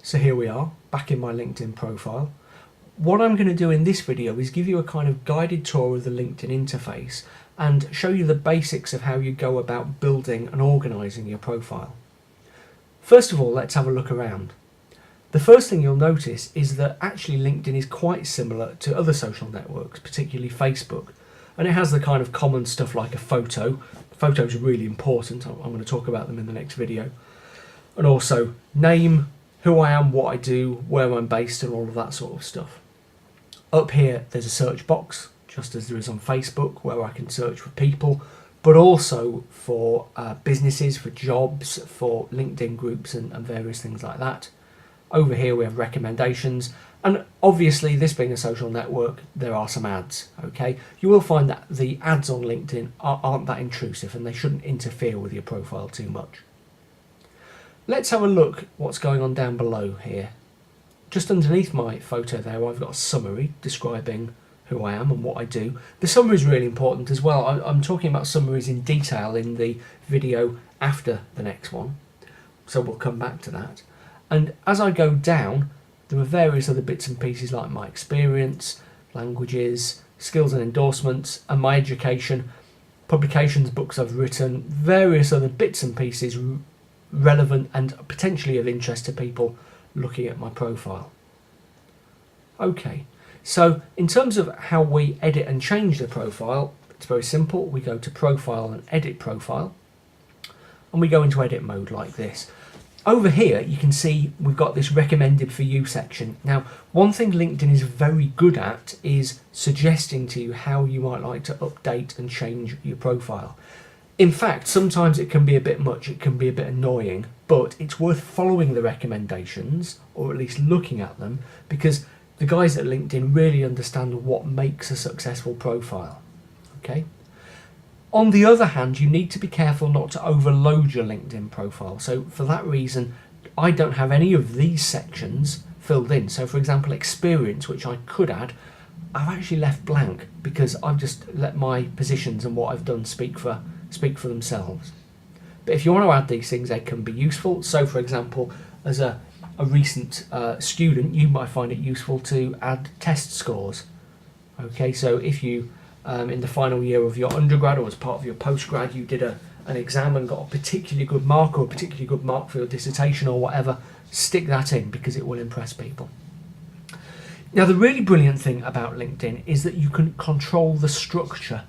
So here we are, back in my LinkedIn profile. What I'm going to do in this video is give you a kind of guided tour of the LinkedIn interface and show you the basics of how you go about building and organising your profile. First of all, let's have a look around. The first thing you'll notice is that actually LinkedIn is quite similar to other social networks, particularly Facebook. And it has the kind of common stuff like a photo. Photos are really important. I'm going to talk about them in the next video. And also name, who I am, what I do, where I'm based, and all of that sort of stuff. Up here, there's a search box, just as there is on Facebook, where I can search for people, but also for businesses, for jobs, for LinkedIn groups, and various things like that. Over here, we have recommendations. And obviously, this being a social network, there are some ads, okay? You will find that the ads on LinkedIn aren't that intrusive and they shouldn't interfere with your profile too much. Let's have a look what's going on down below here. Just underneath my photo there, I've got a summary describing who I am and what I do. The summary is really important as well. I'm talking about summaries in detail in the video after the next one, so we'll come back to that. And as I go down, there are various other bits and pieces like my experience, languages, skills and endorsements, and my education, publications, books I've written, various other bits and pieces relevant and potentially of interest to people looking at my profile. Okay, so in terms of how we edit and change the profile, it's very simple. We go to Profile and Edit Profile, and we go into edit mode like this. Over here, you can see we've got this recommended for you section. Now, one thing LinkedIn is very good at is suggesting to you how you might like to update and change your profile. In fact, sometimes it can be a bit much, it can be a bit annoying, but it's worth following the recommendations, or at least looking at them, because the guys at LinkedIn really understand what makes a successful profile. Okay? On the other hand, you need to be careful not to overload your LinkedIn profile. So for that reason, I don't have any of these sections filled in. So for example, experience, which I could add, I've actually left blank because I've just let my positions and what I've done speak for themselves. But if you want to add these things, they can be useful. So for example, as a recent student, you might find it useful to add test scores. Okay, so if you in the final year of your undergrad or as part of your postgrad, you did an exam and got a particularly good mark or a particularly good mark for your dissertation or whatever, stick that in because it will impress people. Now, the really brilliant thing about LinkedIn is that you can control the structure.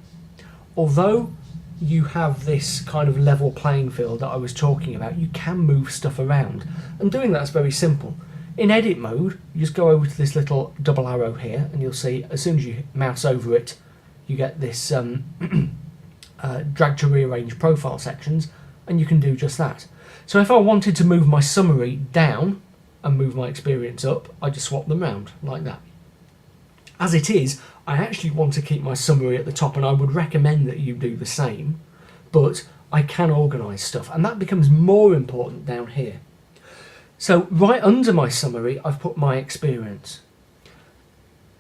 Although you have this kind of level playing field that I was talking about, you can move stuff around. And doing that's very simple. In edit mode, you just go over to this little double arrow here and you'll see as soon as you mouse over it, you get this drag to rearrange profile sections, and you can do just that. So if I wanted to move my summary down and move my experience up, I just swap them around like that. As it is, I actually want to keep my summary at the top, and I would recommend that you do the same, but I can organise stuff, and that becomes more important down here. So right under my summary, I've put my experience,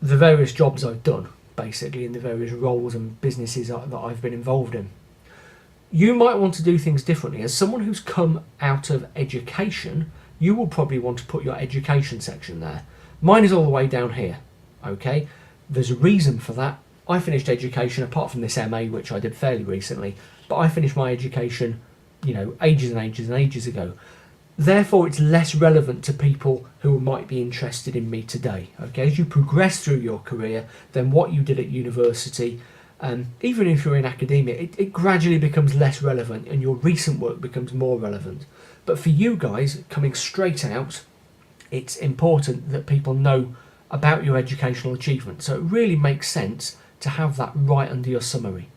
the various jobs I've done, basically in the various roles and businesses that I've been involved in. You might want to do things differently. As someone who's come out of education, you will probably want to put your education section there. Mine is all the way down here, okay? There's a reason for that. I finished education, apart from this MA, which I did fairly recently, but I finished my education, ages and ages and ages ago. Therefore, it's less relevant to people who might be interested in me today. Okay, as you progress through your career, then what you did at university, even if you're in academia, it gradually becomes less relevant and your recent work becomes more relevant. But for you guys, coming straight out, it's important that people know about your educational achievement. So it really makes sense to have that right under your summary.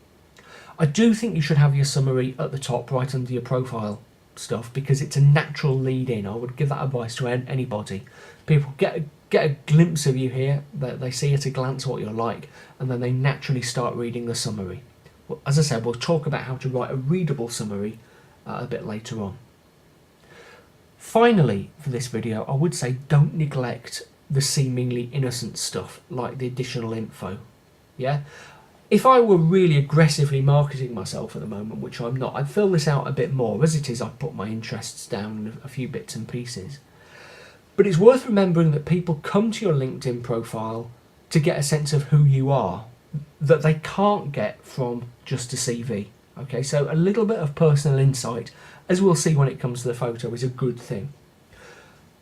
I do think you should have your summary at the top, right under your profile stuff, because it's a natural lead in. I would give that advice to anybody. People get a glimpse of you here, they see at a glance what you're like, and then they naturally start reading the summary. Well, as I said, we'll talk about how to write a readable summary a bit later on. Finally, for this video, I would say don't neglect the seemingly innocent stuff like the additional info. Yeah, if I were really aggressively marketing myself at the moment, which I'm not, I'd fill this out a bit more. As it is, I've put my interests down in a few bits and pieces. But it's worth remembering that people come to your LinkedIn profile to get a sense of who you are that they can't get from just a CV. Okay, so a little bit of personal insight, as we'll see when it comes to the photo, is a good thing.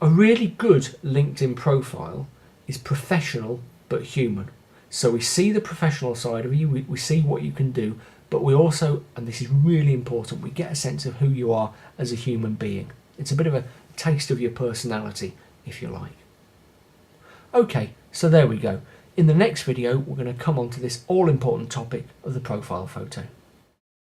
A really good LinkedIn profile is professional but human. So we see the professional side of you, we see what you can do, but we also, and this is really important, we get a sense of who you are as a human being. It's a bit of a taste of your personality, if you like. Okay, so there we go. In the next video, we're going to come on to this all-important topic of the profile photo.